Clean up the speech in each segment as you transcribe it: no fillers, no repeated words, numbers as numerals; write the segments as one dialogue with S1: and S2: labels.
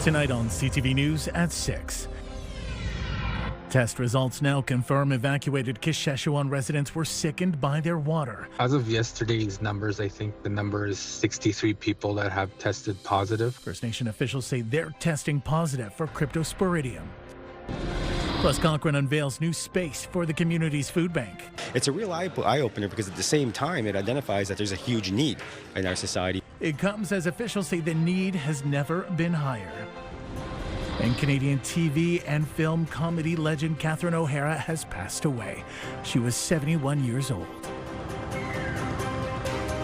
S1: Tonight on CTV News at 6. Test results now confirm evacuated Kashechewan residents were sickened by their water.
S2: As of yesterday's numbers, I think the number is 63 people that have tested positive.
S1: First Nation officials say they're testing positive for cryptosporidium. Plus, Cochrane unveils new space for the community's food bank.
S3: It's a real eye-opener because at the same time it identifies that there's a huge need in our society.
S1: It comes as officials say the need has never been higher. And Canadian TV and film comedy legend Katherine has passed away. She was 71 years old.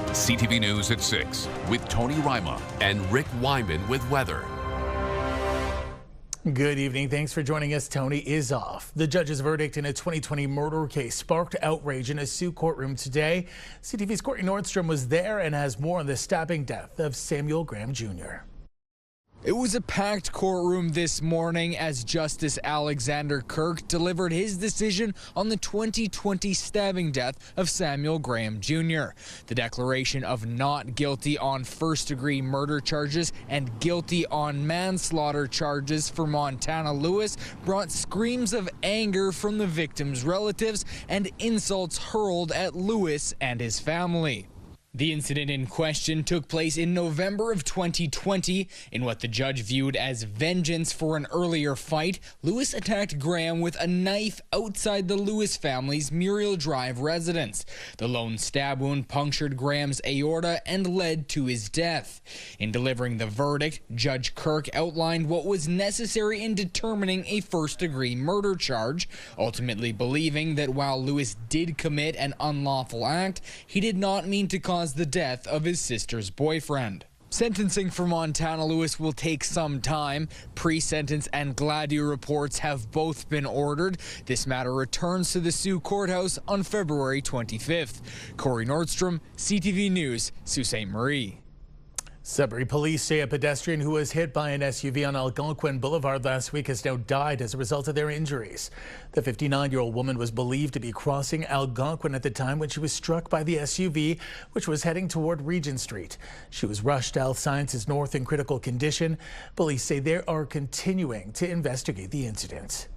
S4: CTV News at 6 with Tony Rima and Rick Wyman with weather.
S1: Good evening. Thanks for joining us. Tony is off. The judge's verdict in a 2020 murder case sparked outrage in a Sault courtroom today. CTV's Courtney Nordstrom was there and has more on the stabbing death of Samuel Graham Jr.
S5: It was a packed courtroom this morning as Justice Alexander Kirk delivered his decision on the 2020 stabbing death of Samuel Graham Jr. The declaration of not guilty on first-degree murder charges and guilty on manslaughter charges for Montana Lewis brought screams of anger from the victim's relatives and insults hurled at Lewis and his family. The incident in question took place in November of 2020. In what the judge viewed as vengeance for an earlier fight, Lewis attacked Graham with a knife outside the Lewis family's Muriel Drive residence. The lone stab wound punctured Graham's aorta and led to his death. In delivering the verdict, Judge Kirk outlined what was necessary in determining a first-degree murder charge, ultimately believing that while Lewis did commit an unlawful act, he did not mean to cause the death of his sister's boyfriend. Sentencing for Montana Lewis will take some time. Pre-sentence and Gladio reports have both been ordered. This matter returns to the Sault Courthouse on February 25th. Corey Nordstrom, CTV News, Sault Ste. Marie.
S1: Sudbury police say a pedestrian who was hit by an SUV on Algonquin Boulevard last week has now died as a result of their injuries. The 59-year-old woman was believed to be crossing Algonquin at the time when she was struck by the SUV, which was heading toward Regent Street. She was rushed to Health Sciences North in critical condition. Police say they are continuing to investigate the incident.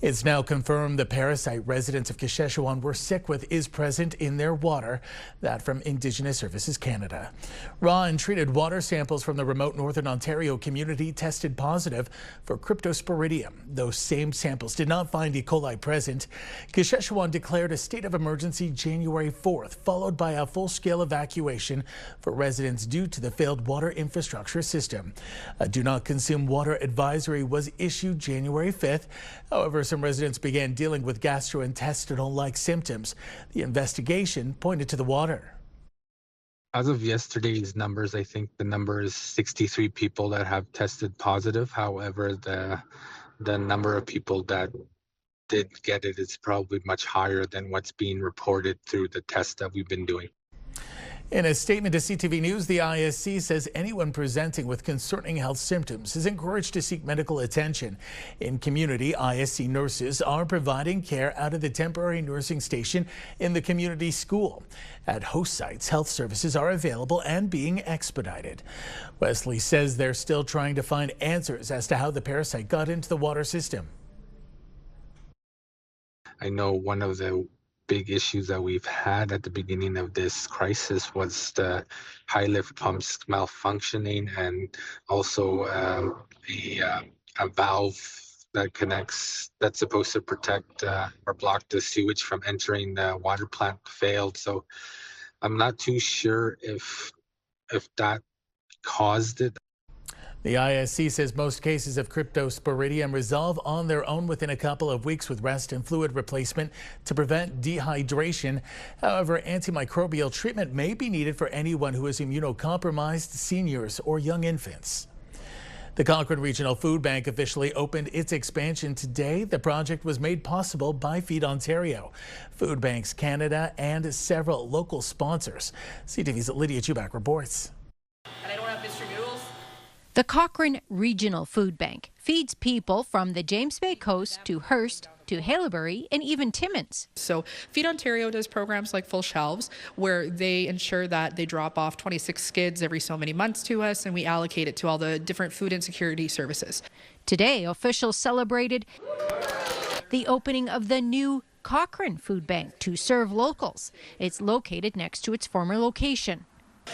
S1: It's now confirmed the Parasite residents of Kashechewan were sick with is present in their water. That from Indigenous Services Canada. Raw and treated water samples from the remote Northern Ontario community tested positive for cryptosporidium. Those same samples did not find E. coli present. Kashechewan declared a state of emergency January 4th, followed by a full-scale evacuation for residents due to the failed water infrastructure system. A do not consume water advisory was issued January 5th. However, some residents began dealing with gastrointestinal-like symptoms. The investigation pointed to the water.
S2: As of yesterday's numbers, I think the number is 63 people that have tested positive. However, the number of people that did get it is probably much higher than what's being reported through the tests that we've been doing.
S1: In a statement to CTV News, the ISC says anyone presenting with concerning health symptoms is encouraged to seek medical attention. In community, ISC nurses are providing care out of the temporary nursing station in the community school. At host sites, health services are available and being expedited. Wesley says they're still trying to find answers as to how the parasite got into the water system.
S2: I know one of the big issues that we've had at the beginning of this crisis was the high lift pumps malfunctioning and also a valve that connects that's supposed to protect or block the sewage from entering the water plant failed. So I'm not too sure if that caused it.
S1: The ISC says most cases of cryptosporidium resolve on their own within a couple of weeks with rest and fluid replacement to prevent dehydration. However, antimicrobial treatment may be needed for anyone who is immunocompromised, seniors, or young infants. The Cochrane Regional Food Bank officially opened its expansion today. The project was made possible by Feed Ontario, Food Banks Canada, and several local sponsors. CTV's Lydia Chubak reports.
S6: And I don't have mystery noodles.
S7: The Cochrane Regional Food Bank feeds people from the James Bay coast to Hearst to Haileybury and even Timmins.
S6: So Feed Ontario does programs like Full Shelves, where they ensure that they drop off 26 skids every so many months to us, and we allocate it to all the different food insecurity services.
S7: Today, officials celebrated the opening of the new Cochrane Food Bank to serve locals. It's located next to its former location.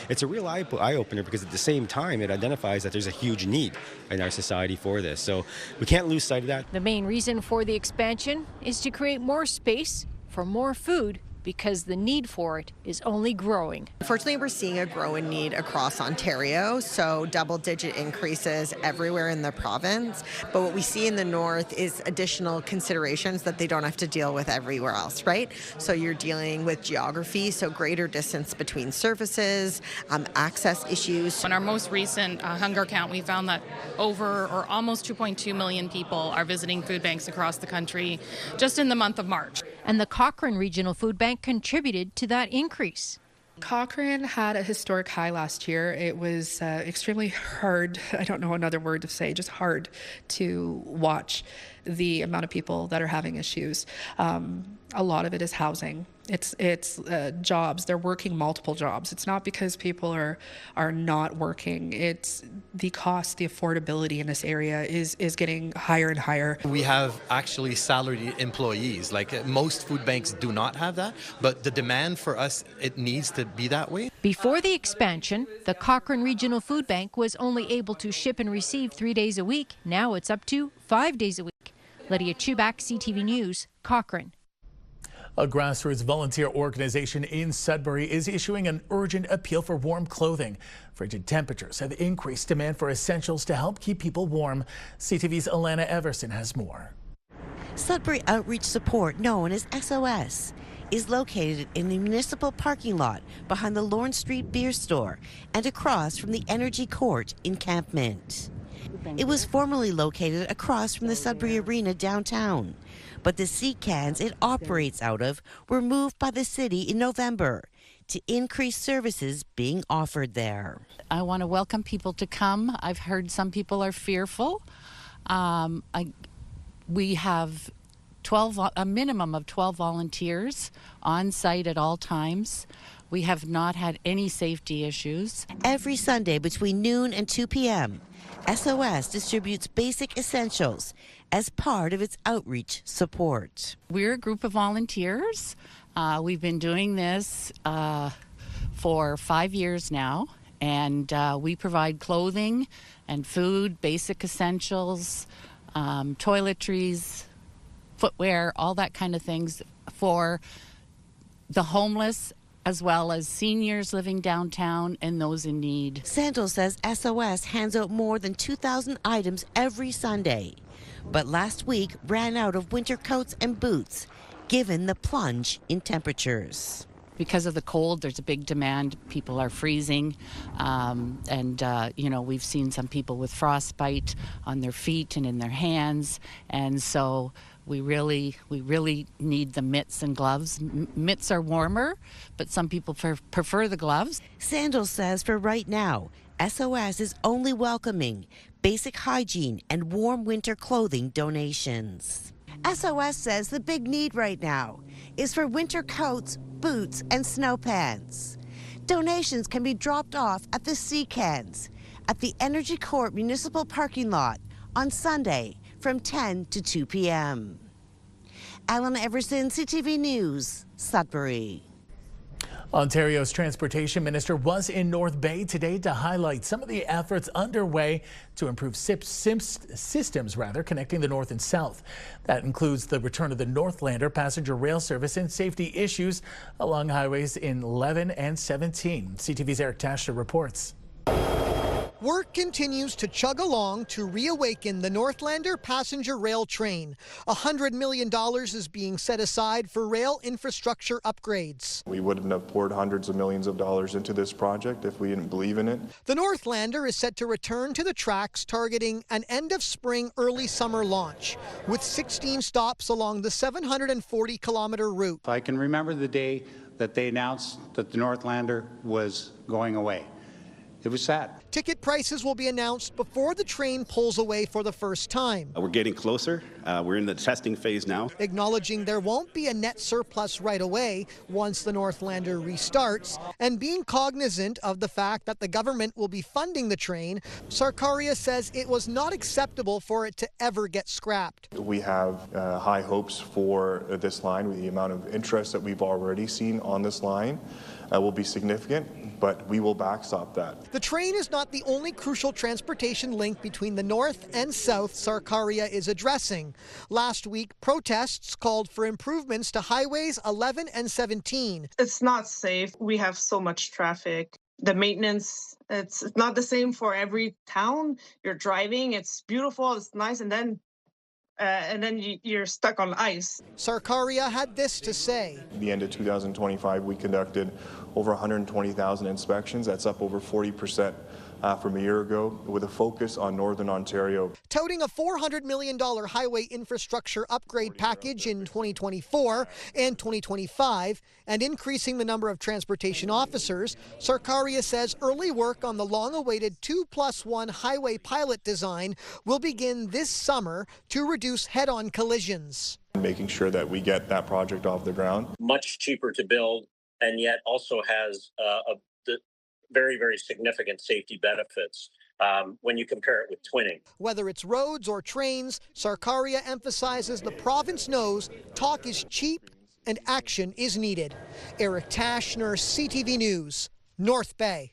S3: It's a real eye-opener because at the same time it identifies that there's a huge need in our society for this. So we can't lose sight of that.
S7: The main reason for the expansion is to create more space for more food because the need for it is only growing.
S8: Unfortunately, we're seeing a growing need across Ontario, so double-digit increases everywhere in the province. But what we see in the north is additional considerations that they don't have to deal with everywhere else, right? So you're dealing with geography, so greater distance between services, access issues.
S9: In our most recent hunger count, we found that over or almost 2.2 million people are visiting food banks across the country just in the month of March.
S7: And the Cochrane Regional Food Bank contributed to that increase.
S6: Cochrane had a historic high last year. It was extremely hard, I don't know another word to say, just hard to watch the amount of people that are having issues. A lot of it is housing. It's jobs. They're working multiple jobs. It's not because people are not working. It's the cost, the affordability in this area is getting higher and higher.
S10: We have actually salaried employees. Like most food banks do not have that, but the demand for us, it needs to be that way.
S7: Before the expansion, the Cochrane Regional Food Bank was only able to ship and receive 3 days a week. Now it's up to 5 days a week. Lydia Chubak, CTV News, Cochrane.
S1: A grassroots volunteer organization in Sudbury is issuing an urgent appeal for warm clothing. Frigid temperatures have increased demand for essentials to help keep people warm. CTV's Alana Everson has more.
S11: Sudbury Outreach Support, known as SOS, is located in the municipal parking lot behind the Lawrence Street Beer Store and across from the Energy Court encampment. It was formerly located across from the Sudbury Arena downtown, but the sea cans it operates out of were moved by the city in November to increase services being offered there.
S12: I want to welcome people to come. I've heard some people are fearful. We have a minimum of 12 volunteers on site at all times. We have not had any safety issues.
S11: Every Sunday between noon and 2 p.m., SOS distributes basic essentials as part of its outreach support.
S12: We're a group of volunteers. We've been doing this for 5 years now, and we provide clothing and food, basic essentials, toiletries, footwear, all that kind of things for the homeless as well as seniors living downtown and those in need.
S11: Sandal says SOS hands out more than 2,000 items every Sunday, but last week ran out of winter coats and boots, given the plunge in temperatures.
S12: Because of the cold, there's a big demand. People are freezing, we've seen some people with frostbite on their feet and in their hands, and so we really need the mitts and gloves. Mitts are warmer, but some people prefer the gloves.
S11: Sandal says for right now, SOS is only welcoming basic hygiene and warm winter clothing donations. SOS says the big need right now is for winter coats, boots, and snow pants. Donations can be dropped off at the sea cans at the Energy Court Municipal Parking Lot on Sunday from 10 to 2 p.m. Alan Everson, CTV News, Sudbury.
S1: Ontario's Transportation Minister was in North Bay today to highlight some of the efforts underway to improve systems connecting the north and south. That includes the return of the Northlander passenger rail service and safety issues along highways in 11 and 17. CTV's Eric Tasher reports.
S13: Work continues to chug along to reawaken the Northlander passenger rail train. $100 million is being set aside for rail infrastructure upgrades.
S14: We wouldn't have poured hundreds of millions of dollars into this project if we didn't believe in it.
S13: The Northlander is set to return to the tracks, targeting an end of spring, early summer launch, with 16 stops along the 740-kilometer route.
S15: I can remember the day that they announced that the Northlander was going away. it was sad.
S13: Ticket prices will be announced before the train pulls away for the first time.
S15: We're getting closer. We're in the testing phase now.
S13: Acknowledging there won't be a net surplus right away once the Northlander restarts, and being cognizant of the fact that the government will be funding the train, Sarkaria says it was not acceptable for it to ever get scrapped.
S14: We have high hopes for this line. The amount of interest that we've already seen on this line will be significant, but we will backstop that.
S13: The train is not the only crucial transportation link between the north and south Sarkaria is addressing. Last week, protests called for improvements to highways 11 and 17.
S16: It's not safe. We have so much traffic. The maintenance, it's not the same for every town. You're driving, it's beautiful, it's nice, and then you're stuck on ice.
S13: Sarkaria had this to say.
S14: At the end of 2025, we conducted over 120,000 inspections. That's up over 40% from a year ago, with a focus on Northern Ontario.
S13: Touting a $400 million highway infrastructure upgrade package in 2024 and 2025, and increasing the number of transportation officers, Sarkaria says early work on the long-awaited 2+1 highway pilot design will begin this summer to reduce head-on collisions.
S14: Making sure that we get that project off the ground.
S17: Much cheaper to build, and yet also has very, very significant safety benefits when you compare it with twinning.
S13: Whether it's roads or trains, Sarkaria emphasizes the province knows talk is cheap and action is needed. Eric Tashner, CTV News, North Bay.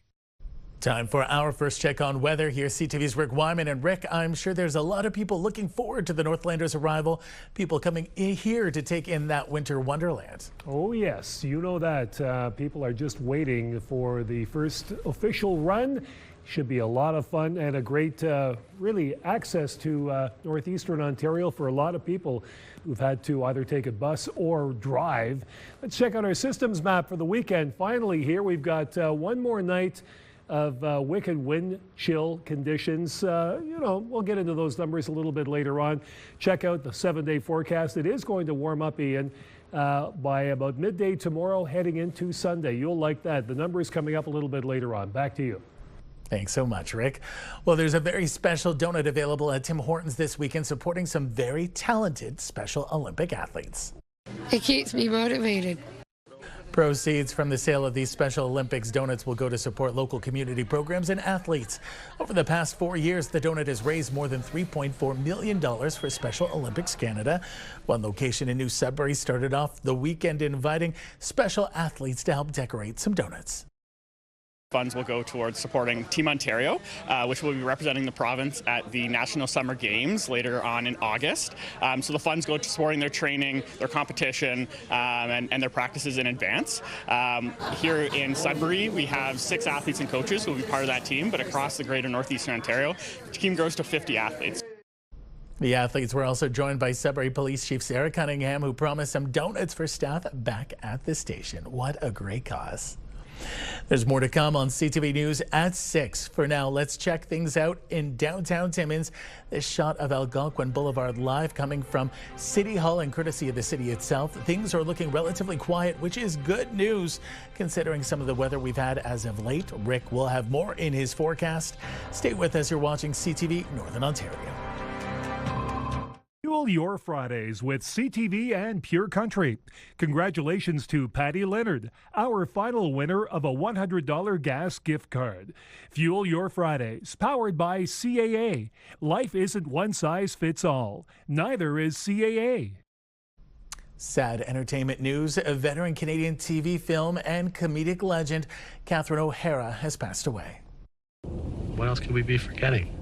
S1: Time for our first check on weather. Here's CTV's Rick Wyman. And Rick, I'm sure there's a lot of people looking forward to the Northlanders' arrival. People coming here to take in that winter wonderland.
S18: Oh, yes. You know that. People are just waiting for the first official run. Should be a lot of fun and a great, really, access to Northeastern Ontario for a lot of people who've had to either take a bus or drive. Let's check out our systems map for the weekend. Finally, here we've got one more night of wicked wind chill conditions. We'll get into those numbers a little bit later on. Check out the 7-day forecast. It is going to warm up, Ian, by about midday tomorrow heading into Sunday. You'll like that. The numbers coming up a little bit later on. Back to you.
S1: Thanks so much, Rick. Well, there's a very special donut available at Tim Hortons this weekend supporting some very talented Special Olympic athletes.
S19: It keeps me motivated.
S1: Proceeds from the sale of these Special Olympics donuts will go to support local community programs and athletes. Over the past 4 years, the donut has raised more than $3.4 million for Special Olympics Canada. One location in New Sudbury started off the weekend inviting special athletes to help decorate some donuts.
S20: Funds will go towards supporting Team Ontario, which will be representing the province at the National Summer Games later on in August. So the funds go to supporting their training, their competition, and their practices in advance. Here in Sudbury, we have 6 athletes and coaches who will be part of that team, but across the greater Northeastern Ontario, the team grows to 50 athletes.
S1: The athletes were also joined by Sudbury Police Chief Sarah Cunningham, who promised some donuts for staff back at the station. What a great cause. There's more to come on CTV News at 6. For now, let's check things out in downtown Timmins. This shot of Algonquin Boulevard live coming from City Hall and courtesy of the city itself. Things are looking relatively quiet, which is good news considering some of the weather we've had as of late. Rick will have more in his forecast. Stay with us. You're watching CTV Northern Ontario.
S18: Fuel your Fridays with CTV and Pure Country. Congratulations to Patty Leonard, our final winner of a $100 gas gift card. Fuel your Fridays, powered by CAA. Life isn't one size fits all. Neither is CAA.
S1: Sad entertainment news. A veteran Canadian TV, film, and comedic legend, Catherine O'Hara, has passed away.
S21: What else could we be forgetting?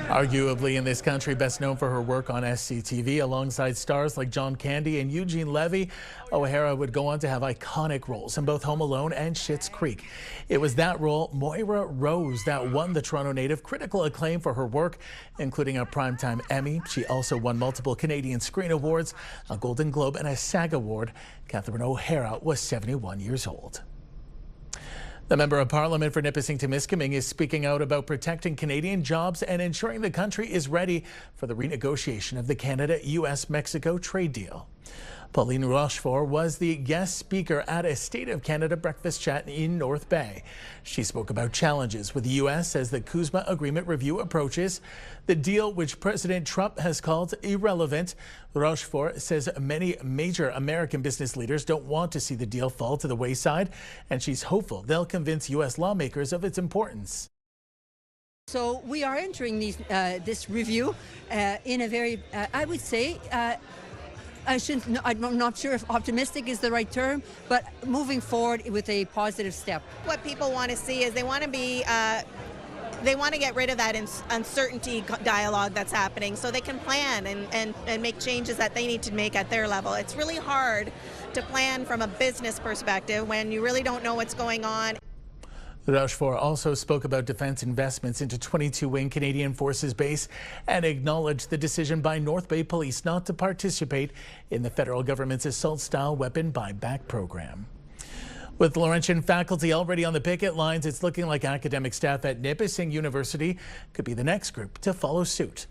S1: Arguably in this country, best known for her work on SCTV alongside stars like John Candy and Eugene Levy, O'Hara would go on to have iconic roles in both Home Alone and Schitt's Creek. It was that role, Moira Rose, that won the Toronto native critical acclaim for her work, including a Primetime Emmy. She also won multiple Canadian Screen Awards, a Golden Globe, and a SAG Award. Catherine O'Hara was 71 years old. The Member of Parliament for Nipissing-Temiskaming is speaking out about protecting Canadian jobs and ensuring the country is ready for the renegotiation of the Canada-US-Mexico trade deal. Pauline Rochefort was the guest speaker at a State of Canada breakfast chat in North Bay. She spoke about challenges with the U.S. as the CUSMA agreement review approaches. The deal, which President Trump has called irrelevant, Rochefort says many major American business leaders don't want to see the deal fall to the wayside, and she's hopeful they'll convince U.S. lawmakers of its importance.
S4: So we are entering this review in a very, I would say, I'm not sure if optimistic is the right term, but moving forward with a positive step.
S8: What people want to see is they want to get rid of that uncertainty dialogue that's happening so they can plan and make changes that they need to make at their level. It's really hard to plan from a business perspective when you really don't know what's going on.
S1: Rochefort also spoke about defense investments into 22-wing Canadian Forces Base and acknowledged the decision by North Bay Police not to participate in the federal government's assault-style weapon buyback program. With Laurentian faculty already on the picket lines, it's looking like academic staff at Nipa University could be the next group to follow suit.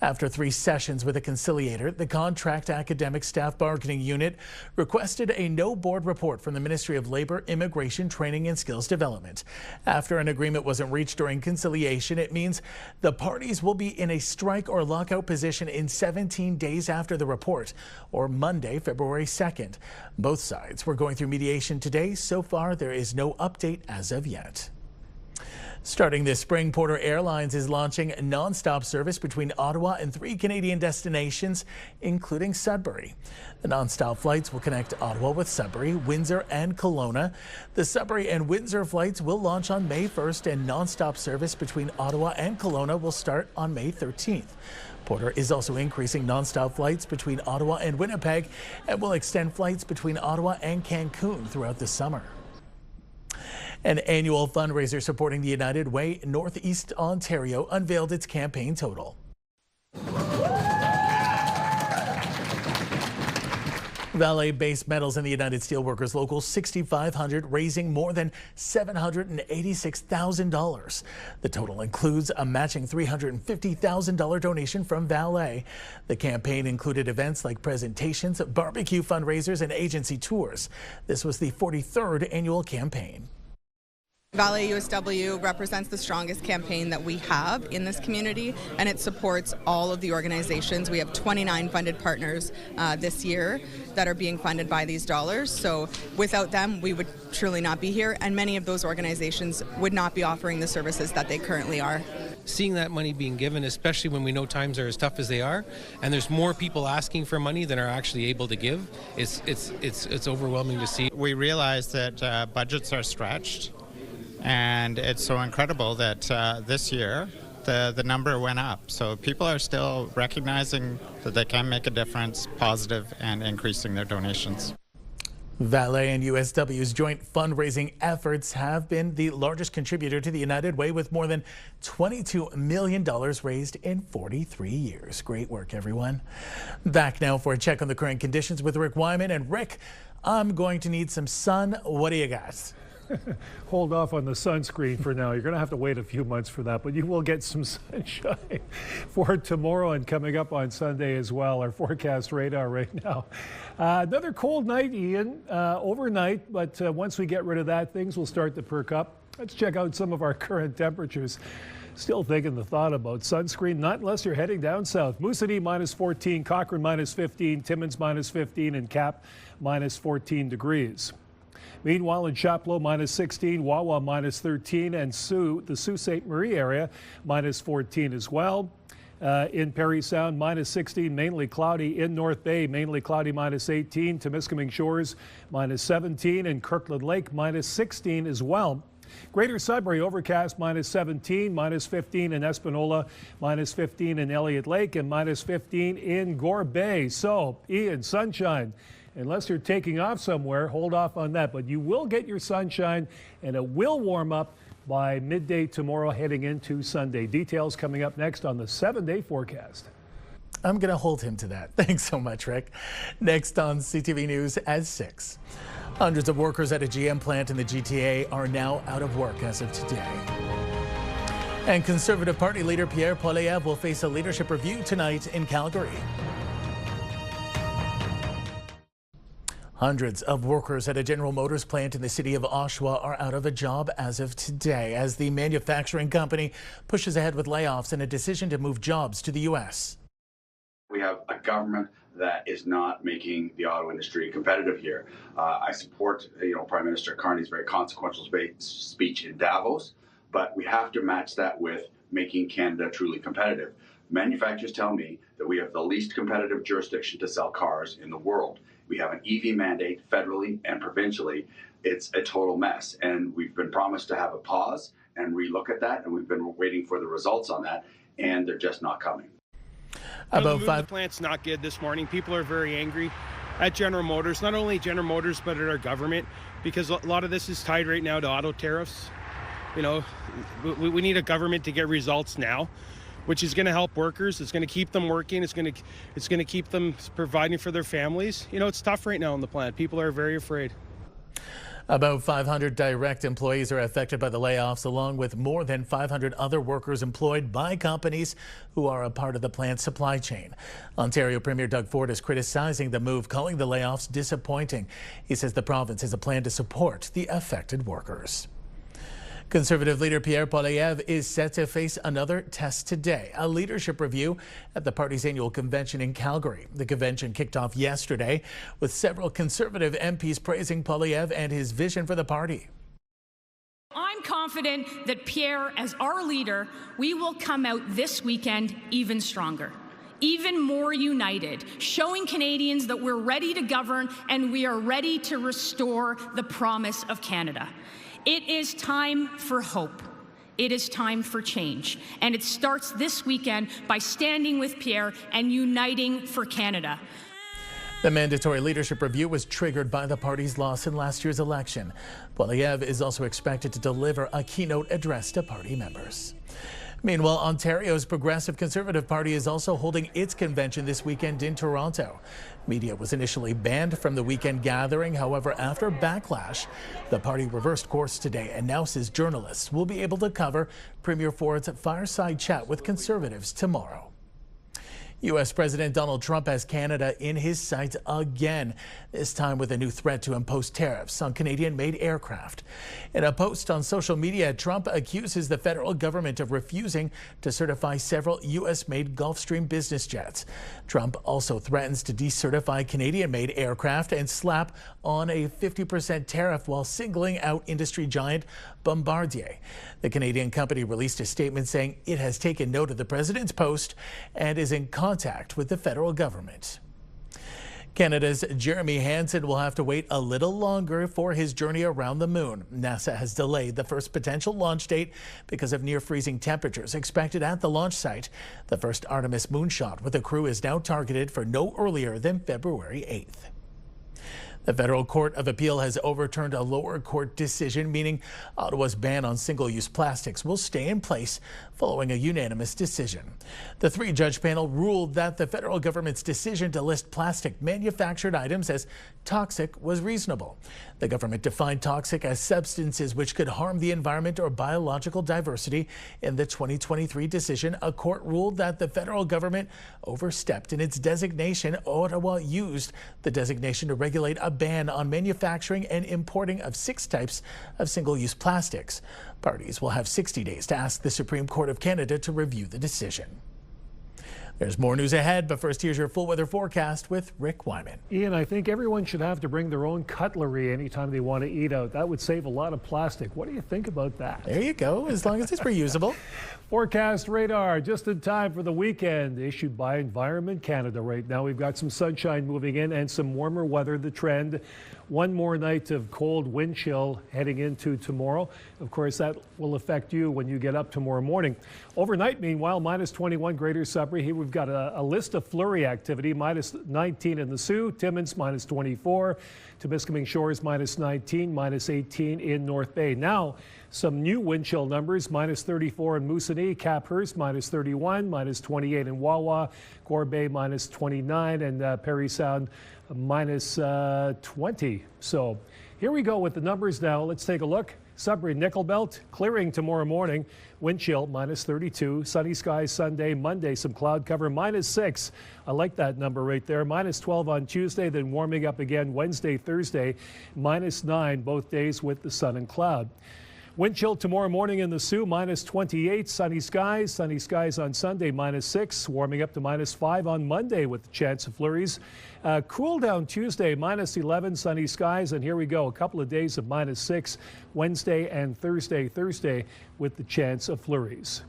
S1: After 3 sessions with a conciliator, the Contract Academic Staff Bargaining Unit requested a no-board report from the Ministry of Labour, Immigration, Training and Skills Development. After an agreement wasn't reached during conciliation, it means the parties will be in a strike or lockout position in 17 days after the report, or Monday, February 2nd. Both sides were going through mediation today. So far, there is no update as of yet. Starting this spring, Porter Airlines is launching non-stop service between Ottawa and 3 Canadian destinations, including Sudbury. The non-stop flights will connect Ottawa with Sudbury, Windsor and Kelowna. The Sudbury and Windsor flights will launch on May 1st, and non-stop service between Ottawa and Kelowna will start on May 13th. Porter is also increasing non-stop flights between Ottawa and Winnipeg and will extend flights between Ottawa and Cancun throughout the summer. An annual fundraiser supporting the United Way, Northeast Ontario, unveiled its campaign total. Valley Base Metals and the United Steelworkers Local 6500, raising more than $786,000. The total includes a matching $350,000 donation from Valley. The campaign included events like presentations, barbecue fundraisers, and agency tours. This was the 43rd annual campaign.
S22: Valley USW represents the strongest campaign that we have in this community, and it supports all of the organizations. We have 29 funded partners this year that are being funded by these dollars. So without them, we would truly not be here, and many of those organizations would not be offering the services that they currently are.
S23: Seeing that money being given, especially when we know times are as tough as they are, and there's more people asking for money than are actually able to give, it's overwhelming to see.
S24: We realize that budgets are stretched. And it's so incredible that this year the number went up. So people are still recognizing that they can make a difference, positive, and increasing their donations.
S1: Valley and USW's joint fundraising efforts have been the largest contributor to the United Way, with more than $22 million raised in 43 years. Great work, everyone. Back now for a check on the current conditions with Rick Wyman. And Rick, I'm going to need some sun. What do you got?
S18: Hold off on the sunscreen for now. You're going to have to wait a few months for that, but you will get some sunshine for tomorrow and coming up on Sunday as well. Our forecast radar right now. Another cold night, Ian, overnight, but once we get rid of that, things will start to perk up. Let's check out some of our current temperatures. Still thinking the thought about sunscreen, not unless you're heading down south. Moosonee -14, Cochrane -15, Timmins -15, and Cap -14 degrees. Meanwhile, in Chapleau, -16, Wawa -13, and the Sault Ste. Marie area, -14 as well. In Parry Sound, -16, mainly cloudy. In North Bay, mainly cloudy, -18. Temiskaming Shores, -17, and Kirkland Lake, -16 as well. Greater Sudbury, overcast, -17, -15 in Espanola, -15 in Elliott Lake, and -15 in Gore Bay. So, Ian, sunshine. Unless you're taking off somewhere, hold off on that. But you will get your sunshine, and it will warm up by midday tomorrow heading into Sunday. Details coming up next on the 7-day forecast.
S1: I'm going to hold him to that. Thanks so much, Rick. Next on CTV News at 6. Hundreds of workers at a GM plant in the GTA are now out of work as of today. And Conservative Party leader Pierre Poilievre will face a leadership review tonight in Calgary. Hundreds of workers at a General Motors plant in the city of Oshawa are out of a job as of today as the manufacturing company pushes ahead with layoffs and a decision to move jobs to the U.S.
S2: We have a government that is not making the auto industry competitive here. I support, Prime Minister Carney's very consequential speech in Davos, but we have to match that with making Canada truly competitive. Manufacturers tell me that we have the least competitive jurisdiction to sell cars in the world. We have an EV mandate federally and provincially. It's a total mess, and we've been promised to have a pause and relook at that, and we've been waiting for the results on that, and they're just not coming.
S3: The plant's not good this morning. People are very angry at General Motors, not only General Motors, but at our government, because a lot of this is tied right now to auto tariffs. We need a government to get results now, which is going to help workers. It's going to keep them working. It's going to keep them providing for their families. It's tough right now in the plant. People are very afraid.
S1: About 500 direct employees are affected by the layoffs, along with more than 500 other workers employed by companies who are a part of the plant's supply chain. Ontario Premier Doug Ford is criticizing the move, calling the layoffs disappointing. He says the province has a plan to support the affected workers. Conservative leader Pierre Poilievre is set to face another test today, a leadership review at the party's annual convention in Calgary. The convention kicked off yesterday with several Conservative MPs praising Poilievre and his vision for the party.
S5: I'm confident that Pierre, as our leader, we will come out this weekend even stronger, even more united, showing Canadians that we're ready to govern and we are ready to restore the promise of Canada. It is time for hope. It is time for change. And it starts this weekend by standing with Pierre and uniting for Canada.
S1: The mandatory leadership review was triggered by the party's loss in last year's election. Poilievre is also expected to deliver a keynote address to party members. Meanwhile, Ontario's Progressive Conservative Party is also holding its convention this weekend in Toronto. Media was initially banned from the weekend gathering. However, after backlash, the party reversed course today and now says journalists will be able to cover Premier Ford's fireside chat with Conservatives tomorrow. U.S. President Donald Trump has Canada in his sights again, this time with a new threat to impose tariffs on Canadian-made aircraft. In a post on social media, Trump accuses the federal government of refusing to certify several U.S.-made Gulfstream business jets. Trump also threatens to decertify Canadian-made aircraft and slap on a 50% tariff while singling out industry giant Bombardier. The Canadian company released a statement saying it has taken note of the president's post and is in contact with the federal government. Canada's Jeremy Hansen will have to wait a little longer for his journey around the moon. NASA has delayed the first potential launch date because of near-freezing temperatures expected at the launch site. The first Artemis moonshot with a crew is now targeted for no earlier than February 8th. The Federal Court of Appeal has overturned a lower court decision, meaning Ottawa's ban on single-use plastics will stay in place following a unanimous decision. The three-judge panel ruled that the federal government's decision to list plastic manufactured items as toxic was reasonable. The government defined toxic as substances which could harm the environment or biological diversity. In the 2023 decision, a court ruled that the federal government overstepped in its designation. Ottawa used the designation to regulate a ban on manufacturing and importing of 6 types of single-use plastics. Parties will have 60 days to ask the Supreme Court of Canada to review the decision. There's more news ahead, but first here's your full weather forecast with Rick Wyman.
S18: Ian, I think everyone should have to bring their own cutlery anytime they want to eat out. That would save a lot of plastic. What do you think about that?
S1: There you go, as long as it's reusable.
S18: Forecast radar just in time for the weekend, issued by Environment Canada. Right now we've got some sunshine moving in and some warmer weather. The trend, one more night of cold wind chill heading into tomorrow. Of course, that will affect you when you get up tomorrow morning. Overnight, meanwhile, minus 21 Greater Sudbury. Here we've got a list of flurry activity. Minus 19 in the Sault, Timmins minus 24, Temiskaming Shores minus 19, minus 18 in North Bay. Now, some new wind chill numbers, minus 34 in Moosonee, Caphurst minus 31, minus 28 in Wawa, Gore Bay minus 29, and Parry Sound minus 20. So Here we go with the numbers now. Let's take a look. Sudbury nickel belt clearing tomorrow morning. Wind chill -32. Sunny skies Sunday. Monday some cloud cover -6. I like that number right there. -12 on Tuesday, then warming up again Wednesday, Thursday. -9 both days with the sun and cloud. Wind chill tomorrow morning in the Sioux, -28. Sunny skies on Sunday, -6. Warming up to -5 on Monday with the chance of flurries. Cool down Tuesday, -11. Sunny skies. And here we go, a couple of days of -6. Wednesday and Thursday with the chance of flurries.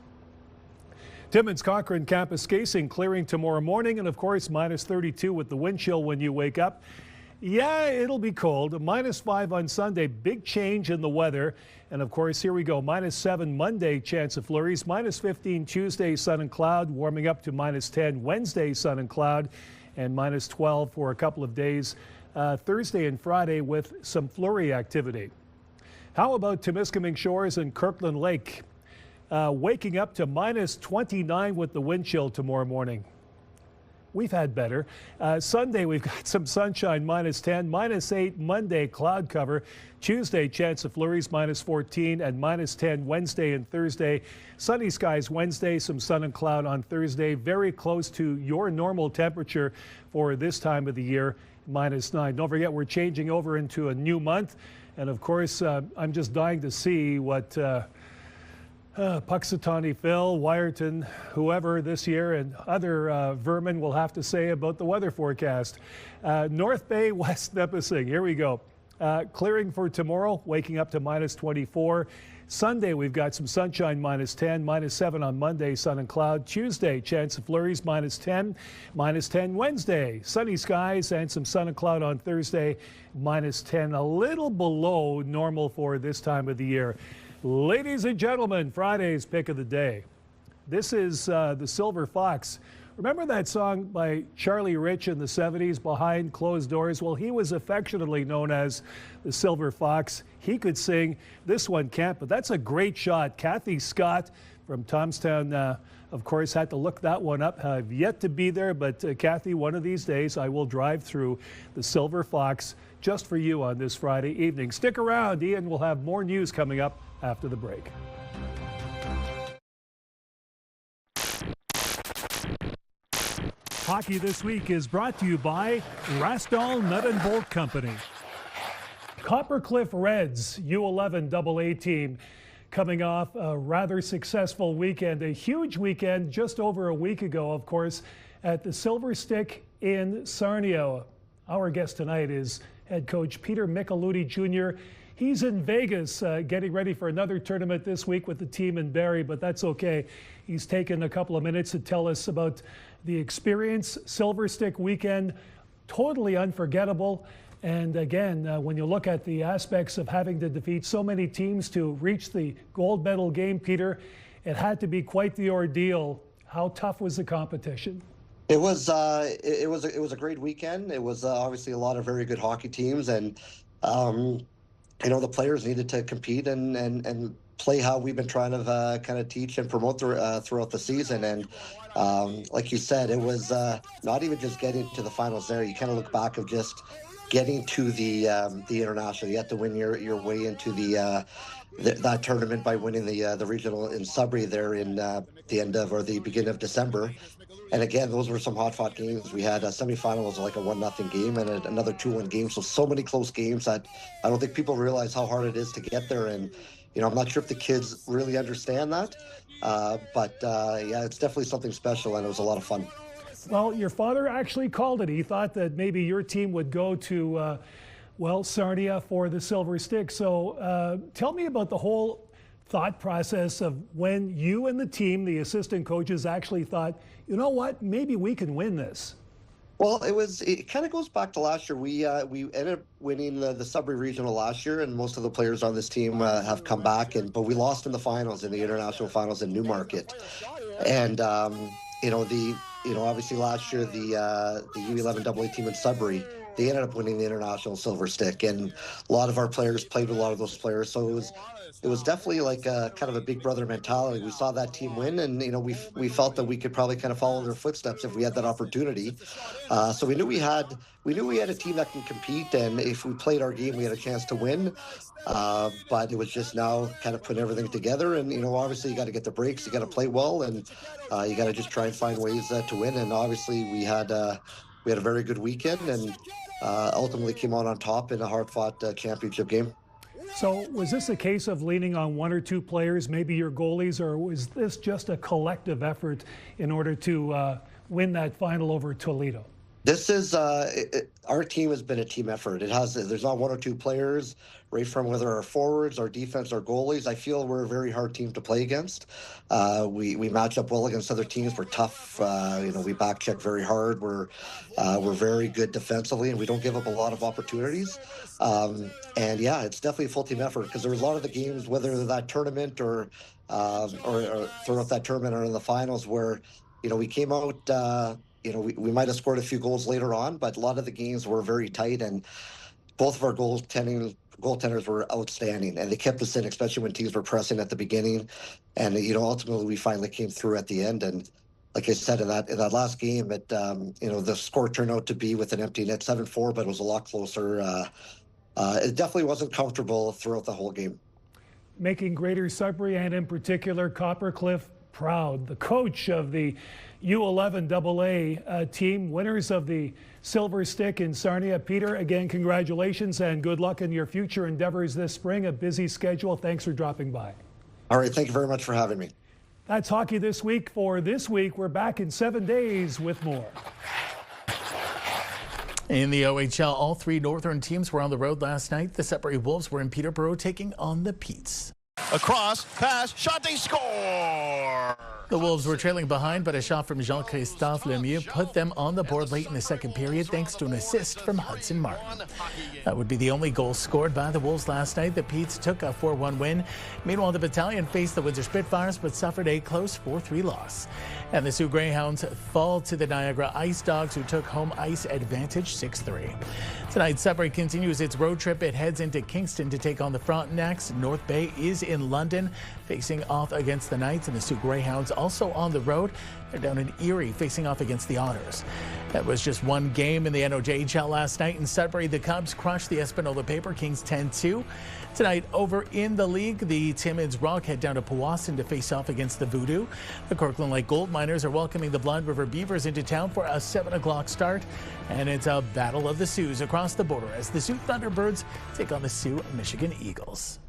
S18: Timmins, Cochrane, Kapuskasing clearing tomorrow morning. And of course, -32 with the wind chill when you wake up. Yeah, it'll be cold. -5 on Sunday. Big change in the weather. And of course, here we go. -7 Monday, chance of flurries. -15 Tuesday, sun and cloud. Warming up to -10 Wednesday, sun and cloud. And -12 for a couple of days Thursday and Friday with some flurry activity. How about Temiskaming Shores and Kirkland Lake? Waking up to -29 with the wind chill tomorrow morning. We've had better. Sunday, we've got some sunshine, -10, -8 Monday, cloud cover. Tuesday, chance of flurries, -14 and -10 Wednesday and Thursday. Sunny skies Wednesday, some sun and cloud on Thursday. Very close to your normal temperature for this time of the year, -9. Don't forget, we're changing over into a new month. And of course, I'm just dying to see what Puxatawny Phil, Wyerton, whoever this year and other vermin will have to say about the weather forecast. North Bay, West Nipissing, here we go. Clearing for tomorrow, waking up to -24. Sunday, we've got some sunshine, -10, -7 on Monday, sun and cloud. Tuesday, chance of flurries, -10, -10 Wednesday. Sunny skies and some sun and cloud on Thursday, -10, a little below normal for this time of the year. Ladies and gentlemen, Friday's pick of the day. This is the Silver Fox. Remember that song by Charlie Rich in the 70s, Behind Closed Doors? Well, he was affectionately known as the Silver Fox. He could sing. This one can't, but that's a great shot. Kathy Scott from Tomstown, of course, had to look that one up. I've yet to be there, but Kathy, one of these days, I will drive through the Silver Fox just for you on this Friday evening. Stick around. Ian will have more news coming up after the break. Hockey This Week is brought to you by Rastall Nut and Bolt Company. Coppercliff Reds U11 AA team coming off a rather successful weekend, a huge weekend just over a week ago, of course, at the Silver Stick in Sarnia. Our guest tonight is head coach Peter Micheludi Jr. He's in Vegas getting ready for another tournament this week with the team in Barrie, but that's okay. He's taken a couple of minutes to tell us about the experience. Silver Stick weekend, totally unforgettable. And again, when you look at the aspects of having to defeat so many teams to reach the gold medal game, Peter, it had to be quite the ordeal. How tough was the competition?
S6: It was a great weekend. It was obviously a lot of very good hockey teams, and the players needed to compete and play how we've been trying to kind of teach and promote throughout the season. And like you said, it was not even just getting to the finals there. You kind of look back of just getting to the international. You have to win your way into that tournament by winning the regional in Sudbury there in the end of or the beginning of December. And again, those were some hot-fought games. We had a semifinal was like a 1-0 game and another 2-1 game. So many close games that I don't think people realize how hard it is to get there. And I'm not sure if the kids really understand that. But it's definitely something special, and it was a lot of fun.
S18: Well, your father actually called it. He thought that maybe your team would go to, Sarnia for the Silver Stick. So tell me about the whole thought process of when you and the team, the assistant coaches, actually thought, you know what, maybe we can win this.
S6: Well, it kind of goes back to last year. We ended up winning the Sudbury Regional last year, and most of the players on this team have come back, but we lost in the finals, in the international finals in Newmarket. And obviously last year the U11 AA team in Sudbury they ended up winning the International Silver Stick, and a lot of our players played with a lot of those players. So it was definitely like a kind of a big brother mentality. We saw that team win, and we felt that we could probably kind of follow their footsteps if we had that opportunity. So we knew we had a team that can compete, and if we played our game, we had a chance to win. But it was just now kind of putting everything together, and obviously you got to get the breaks, you got to play well, and you got to just try and find ways to win. And obviously we had a very good weekend, and ultimately came out on top in a hard-fought championship game.
S18: So was this a case of leaning on one or two players, maybe your goalies, or was this just a collective effort in order to win that final over Toledo?
S6: This is our team has been a team effort. There's not one or two players, right from whether our forwards, our defense, our goalies. I feel we're a very hard team to play against. We match up well against other teams. We're tough. We back check very hard. We're very good defensively, and we don't give up a lot of opportunities. And yeah, it's definitely a full team effort, because there was a lot of the games, whether that tournament or throughout that tournament or in the finals, where we came out. We might have scored a few goals later on, but a lot of the games were very tight, and both of our goaltenders were outstanding, and they kept us in, especially when teams were pressing at the beginning. And ultimately we finally came through at the end. And like I said, in that last game, the score turned out to be with an empty net 7-4, but it was a lot closer. It definitely wasn't comfortable throughout the whole game.
S18: Making Greater Sudbury, and in particular Coppercliff, proud. The coach of the U11 AA team, winners of the Silver Stick in Sarnia. Peter, again, congratulations and good luck in your future endeavors this spring. A busy schedule. Thanks for dropping by.
S6: All right, thank you very much for having me.
S18: That's Hockey This Week for this week. We're back in 7 days with more.
S1: In the OHL, all three Northern teams were on the road last night. The Sudbury Wolves were in Peterborough taking on the Petes.
S7: Across, pass, shot, they score!
S1: The Wolves were trailing behind, but a shot from Jean-Christophe Lemieux put them on the board late in the second period thanks to an assist from Hudson Martin. That would be the only goal scored by the Wolves last night. The Petes took a 4-1 win. Meanwhile, the Battalion faced the Windsor Spitfires but suffered a close 4-3 loss. And the Sioux Greyhounds fall to the Niagara Ice Dogs, who took home ice advantage 6-3. Tonight, Sudbury continues its road trip. It heads into Kingston to take on the Frontenacs. North Bay is in London, facing off against the Knights, and the Sioux Greyhounds also on the road. They're down in Erie, facing off against the Otters. That was just one game in the NOJHL last night. In Sudbury, the Cubs crushed the Espanola Paper Kings 10-2. Tonight, over in the league, the Timmins Rock head down to Powassan to face off against the Voodoo. The Kirkland Lake Gold Miners are welcoming the Blood River Beavers into town for a 7 o'clock start. And it's a battle of the Sioux across the border as the Sioux Thunderbirds take on the Sioux Michigan Eagles.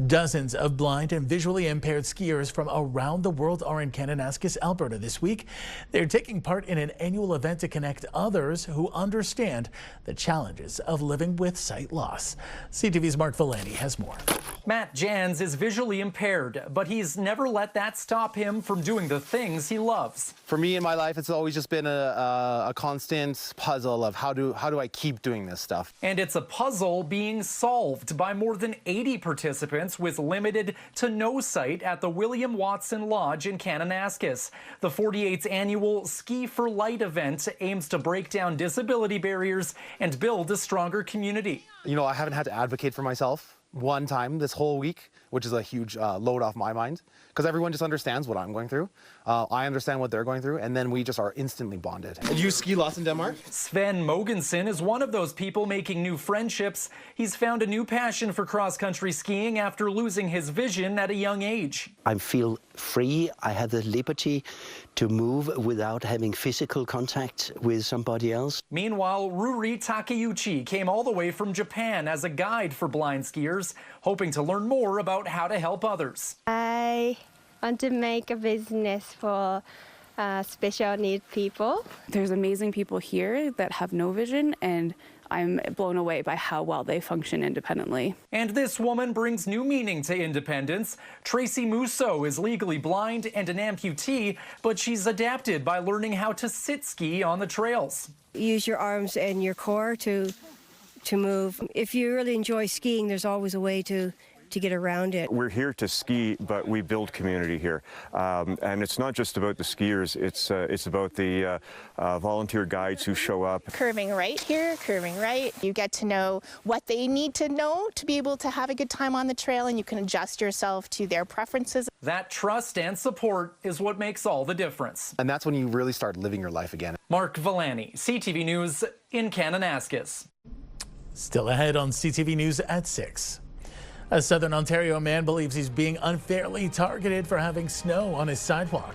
S1: Dozens of blind and visually impaired skiers from around the world are in Kananaskis, Alberta this week. They're taking part in an annual event to connect others who understand the challenges of living with sight loss. CTV's Mark Valenti has more.
S9: Matt Jans is visually impaired, but he's never let that stop him from doing the things he loves.
S10: For me in my life, it's always just been a constant puzzle of how do I keep doing this stuff.
S9: And it's a puzzle being solved by more than 80 participants with limited to no sight at the William Watson Lodge in Kananaskis. The 48th annual Ski for Light event aims to break down disability barriers and build a stronger community.
S10: I haven't had to advocate for myself one time this whole week, which is a huge load off my mind, because everyone just understands what I'm going through. I understand what they're going through, and then we just are instantly bonded. Do you ski lots in Denmark?
S9: Sven Mogensen is one of those people making new friendships. He's found a new passion for cross-country skiing after losing his vision at a young age.
S12: I feel free. I have the liberty to move without having physical contact with somebody else.
S9: Meanwhile, Ruri Takeuchi came all the way from Japan as a guide for blind skiers, hoping to learn more about how to help others.
S25: I want to make a business for special needs people.
S26: There's amazing people here that have no vision, and I'm blown away by how well they function independently.
S9: And this woman brings new meaning to independence. Tracy Musso is legally blind and an amputee, but she's adapted by learning how to sit ski on the trails.
S27: Use your arms and your core to move. If you really enjoy skiing, there's always a way to
S11: to get around it.
S13: We're here to ski, but we build community here. And it's not just about the skiers, it's about the volunteer guides who show up.
S14: Curving right here, curving right. You get to know what they need to know to be able to have a good time on the trail, and you can adjust yourself to their preferences.
S9: That trust and support is what makes all the difference.
S10: And that's when you really start living your life again.
S9: Mark Villani, CTV News in Kananaskis.
S1: Still ahead on CTV News at 6. A Southern Ontario man believes he's being unfairly targeted for having snow on his sidewalk.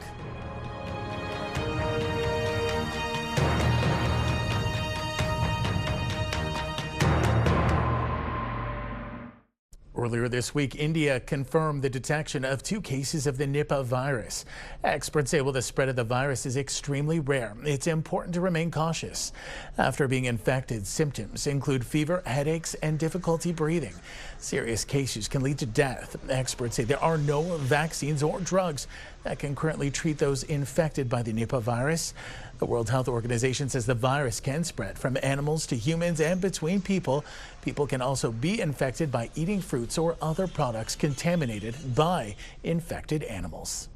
S1: Earlier this week, India confirmed the detection of 2 cases of the Nipa virus. Experts say while the spread of the virus is extremely rare, it's important to remain cautious. After being infected, symptoms include fever, headaches, and difficulty breathing. Serious cases can lead to death. Experts say there are no vaccines or drugs that can currently treat those infected by the Nipa virus. The World Health Organization says the virus can spread from animals to humans and between people. People can also be infected by eating fruits or other products contaminated by infected animals.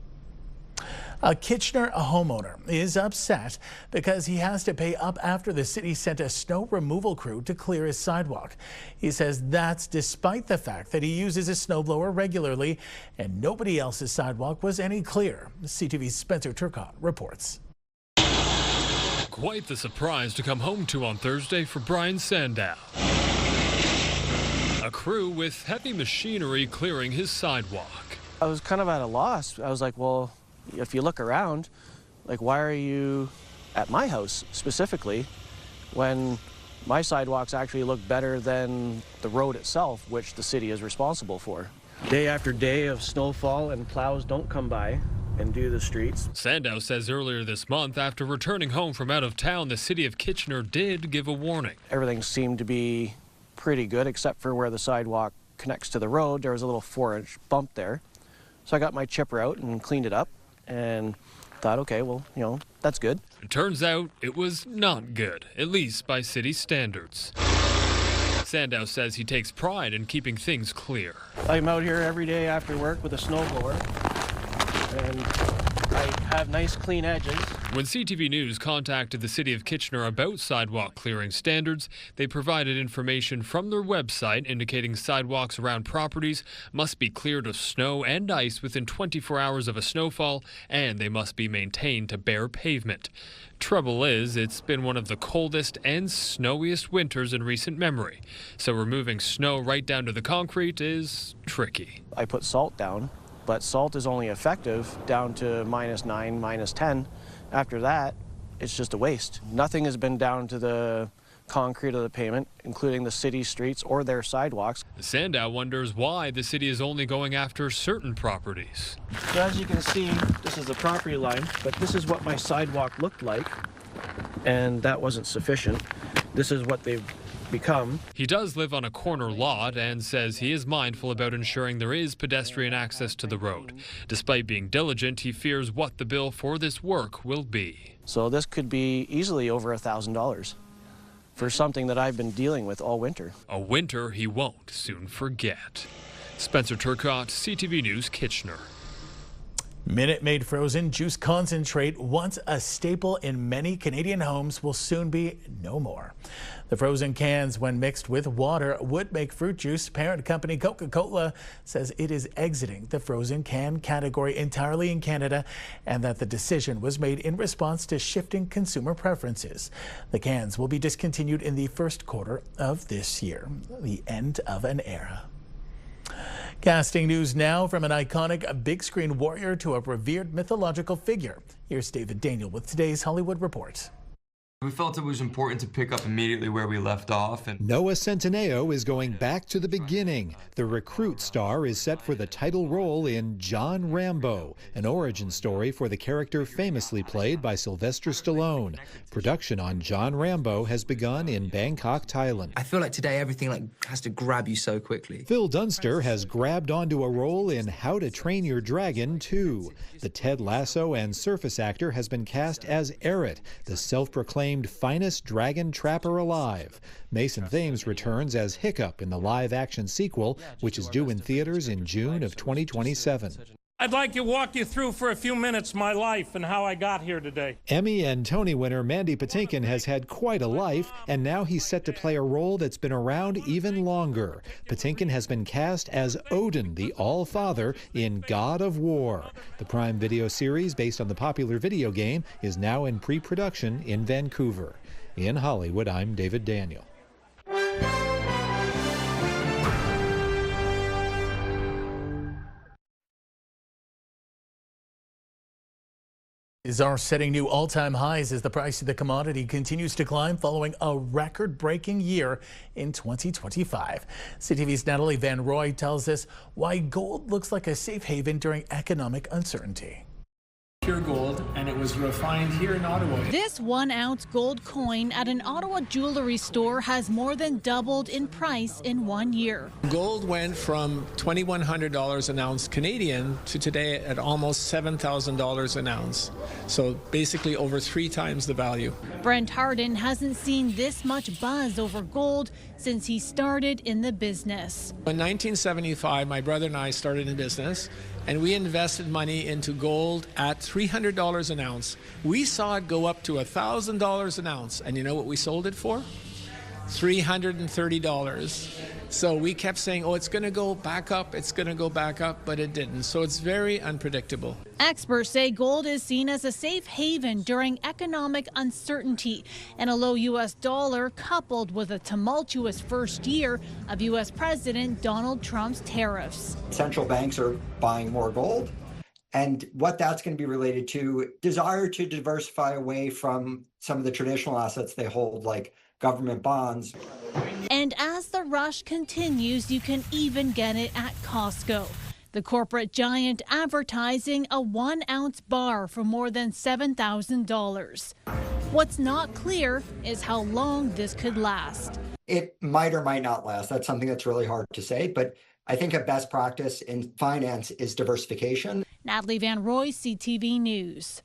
S1: A Kitchener homeowner is upset because he has to pay up after the city sent a snow removal crew to clear his sidewalk. He says that's despite the fact that he uses a snowblower regularly and nobody else's sidewalk was any clearer. CTV's Spencer Turcotte reports.
S15: Quite the surprise to come home to on Thursday for Brian Sandow. A crew with heavy machinery clearing his sidewalk.
S16: I was kind of at a loss. I was like, well, if you look around, like, why are you at my house specifically when my sidewalks actually look better than the road itself, which the city is responsible for? Day after day of snowfall and plows don't come by and do the streets.
S15: Sandow says earlier this month, after returning home from out of town, the city of Kitchener did give a warning.
S16: Everything seemed to be pretty good except for where the sidewalk connects to the road. There was a little 4-inch bump there. So I got my chipper out and cleaned it up and thought, okay, well, you know, that's good.
S15: It turns out it was not good, at least by city standards. Sandow says he takes pride in keeping things clear.
S16: I'm out here every day after work with a snowblower, and I have nice clean edges.
S15: When CTV News contacted the City of Kitchener about sidewalk clearing standards, they provided information from their website indicating sidewalks around properties must be cleared of snow and ice within 24 hours of a snowfall, and they must be maintained to bare pavement. Trouble is, it's been one of the coldest and snowiest winters in recent memory, so removing snow right down to the concrete is tricky.
S16: I put salt down, but salt is only effective down to -9, -10. After that, it's just a waste. Nothing has been down to the concrete of the pavement, including the city streets or their sidewalks.
S15: Sandow wonders why the city is only going after certain properties.
S16: So as you can see, this is the property line, but this is what my sidewalk looked like, and that wasn't sufficient. This is what they've become.
S15: He does live on a corner lot and says he is mindful about ensuring there is pedestrian access to the road. Despite being diligent, he fears what the bill for this work will be.
S16: So this could be easily over $1,000 for something that I've been dealing with all winter.
S15: A winter he won't soon forget. Spencer Turcotte, CTV News, Kitchener.
S1: Minute Maid frozen juice concentrate, once a staple in many Canadian homes, will soon be no more. The frozen cans, when mixed with water, would make fruit juice. Parent company Coca-Cola says it is exiting the frozen can category entirely in Canada, and that the decision was made in response to shifting consumer preferences. The cans will be discontinued in the first quarter of this year, the end of an era. Casting news now from an iconic big screen warrior to a revered mythological figure. Here's David Daniel with today's Hollywood Report.
S17: We felt it was important to pick up immediately where we left off. And
S27: Noah Centineo is going back to the beginning. The Recruit star is set for the title role in John Rambo, an origin story for the character famously played by Sylvester Stallone. Production on John Rambo has begun in Bangkok, Thailand.
S28: I feel like today everything has to grab you so quickly.
S27: Phil Dunster has grabbed onto a role in How to Train Your Dragon 2. The Ted Lasso and Surface actor has been cast as Eret, the self-proclaimed acclaimed finest dragon trapper alive. Mason Thames returns as Hiccup in the live-action sequel, which is due in theaters in June of 2027.
S4: I'd like to walk you through for a few minutes my life and how I got here today.
S27: Emmy and Tony winner Mandy Patinkin has had quite a life, and now he's set to play a role that's been around even longer. Patinkin has been cast as Odin, the All-Father, in God of War. The Prime Video series, based on the popular video game, is now in pre-production in Vancouver. In Hollywood, I'm David Daniel.
S1: Are setting new all-time highs as the price of the commodity continues to climb following a record-breaking year in 2025. CTV's Natalie Van Roy tells us why gold looks like a safe haven during economic uncertainty.
S8: Pure gold, and it was refined here in Ottawa.
S11: This 1 ounce gold coin at an Ottawa jewelry store has more than doubled in price in 1 year.
S8: Gold went from $2,100 an ounce Canadian to today at almost $7,000 an ounce. So basically over 3 times the value.
S11: Brent Hardin hasn't seen this much buzz over gold since he started in the business.
S8: In 1975, my brother and I started in business, and we invested money into gold at $300 an ounce. We saw it go up to $1,000 an ounce, and you know what we sold it for? $330. So we kept saying, oh, it's going to go back up, it's going to go back up, but it didn't. So it's very unpredictable.
S11: Experts say gold is seen as a safe haven during economic uncertainty, and a low U.S. dollar coupled with a tumultuous first year of U.S. President Donald Trump's tariffs.
S19: Central banks are buying more gold, and what that's going to be related to desire to diversify away from some of the traditional assets they hold, like government bonds.
S11: And as the rush continues, you can even get it at Costco. The corporate giant advertising a 1 ounce bar for more than $7,000. What's not clear is how long this could last.
S19: It might or might not last. That's something that's really hard to say, but I think a best practice in finance is diversification.
S11: Natalie Van Roy, CTV News.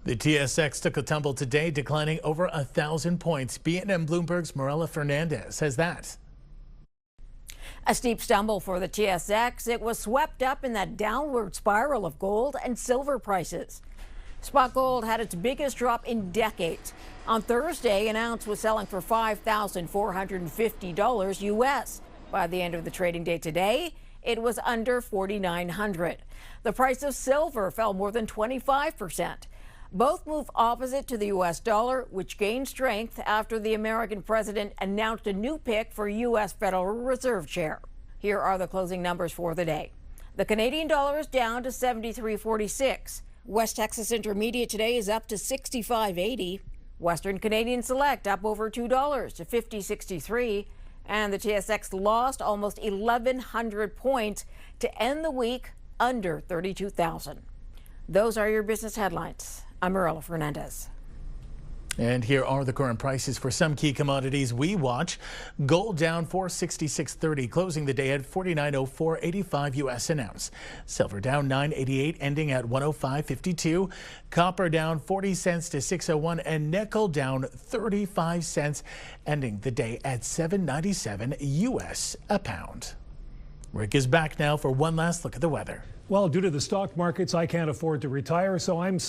S1: The TSX took a tumble today, declining over 1,000 points. BNN Bloomberg's Morella Fernandez says that.
S20: A steep stumble for the TSX. It was swept up in that downward spiral of gold and silver prices. Spot gold had its biggest drop in decades. On Thursday, an ounce was selling for $5,450 U.S. By the end of the trading day today, it was under $4,900. The price of silver fell more than 25%. Both move opposite to the U.S. dollar, which gained strength after the American president announced a new pick for U.S. Federal Reserve Chair. Here are the closing numbers for the day. The Canadian dollar is down to 73.46. West Texas Intermediate today is up to 65.80. Western Canadian Select up over $2 to 50.63. And the TSX lost almost 1,100 points to end the week under 32,000. Those are your business headlines. I'm Morella Fernandez.
S1: And here are the current prices for some key commodities we watch. Gold down $466.30, closing the day at $49.0485 U.S. an ounce. Silver down $9.88, ending at $105.52. Copper down 40 cents to $6.01, and nickel down 35 cents, ending the day at $7.97 U.S. a pound. Rick is back now for one last look at the weather.
S18: Well, due to the stock markets, I can't afford to retire, so I'm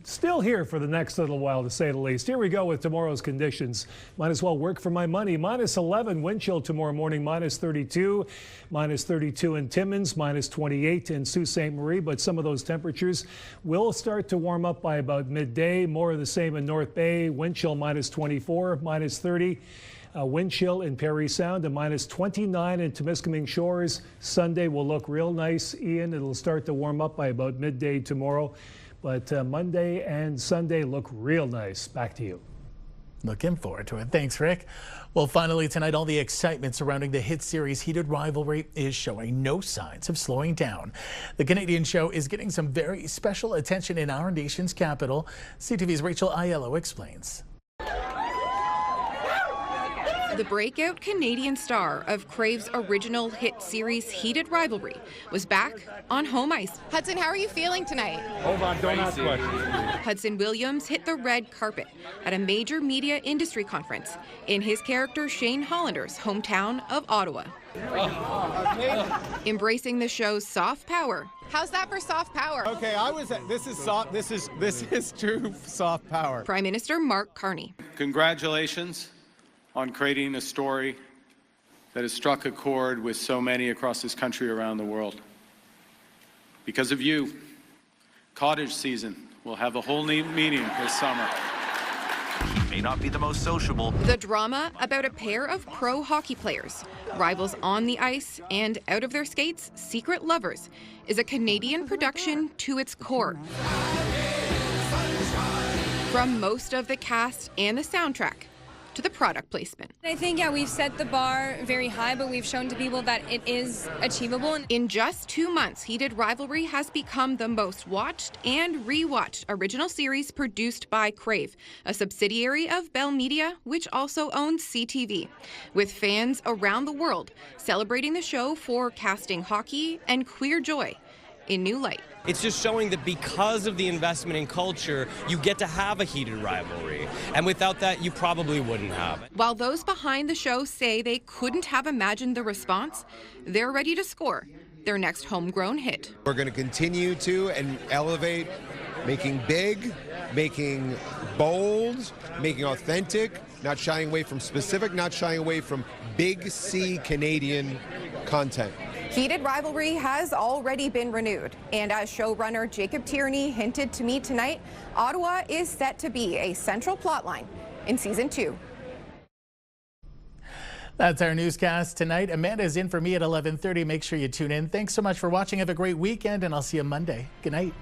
S18: still here for the next little while, to say the least. Here we go with tomorrow's conditions. Might as well work for my money. -11 wind chill tomorrow morning, -32. -32 in Timmins, -28 in Sault Ste. Marie. But some of those temperatures will start to warm up by about midday. More of the same in North Bay. Wind chill -24, -30. Wind chill in Parry Sound and -29 in Temiskaming Shores. Sunday will look real nice, Ian. It'll start to warm up by about midday tomorrow. But Monday and Sunday look real nice. Back to you.
S1: Looking forward to it. Thanks, Rick. Well, finally tonight, all the excitement surrounding the hit series Heated Rivalry is showing no signs of slowing down. The Canadian show is getting some very special attention in our nation's capital. CTV's Rachel Aiello explains.
S2: The breakout Canadian star of Crave's original hit series Heated Rivalry was back on home ice.
S3: Hudson, how are you feeling tonight?
S5: Hold on, don't ask questions.
S2: Hudson Williams hit the red carpet at a major media industry conference in his character Shane Hollander's hometown of Ottawa. Embracing the show's soft power.
S3: How's that for soft power?
S5: Okay, this is soft. This is true soft power.
S2: Prime Minister Mark Carney.
S5: Congratulations on creating a story that has struck a chord with so many across this country, around the world. Because of you, cottage season will have a whole new meaning this summer.
S7: He may not be the most sociable.
S2: The drama about a pair of pro hockey players, rivals on the ice and out of their skates, secret lovers, is a Canadian production to its core. From most of the cast and the soundtrack to the product placement.
S6: I think, we've set the bar very high, but we've shown to people that it is achievable.
S2: In just 2 months, Heated Rivalry has become the most watched and rewatched original series produced by Crave, a subsidiary of Bell Media, which also owns CTV, with fans around the world celebrating the show for casting hockey and queer joy in new light.
S21: It's just showing that because of the investment in culture, you get to have a heated rivalry. And without that, you probably wouldn't have it.
S2: While those behind the show say they couldn't have imagined the response, they're ready to score their next homegrown hit.
S22: We're going to continue to and elevate, making big, making bold, making authentic, not shying away from specific, not shying away from big C Canadian content.
S2: Heated Rivalry has already been renewed, and as showrunner Jacob Tierney hinted to me tonight, Ottawa is set to be a central plotline in Season 2.
S1: That's our newscast tonight. Amanda's in for me at 11:30. Make sure you tune in. Thanks so much for watching. Have a great weekend, and I'll see you Monday. Good night.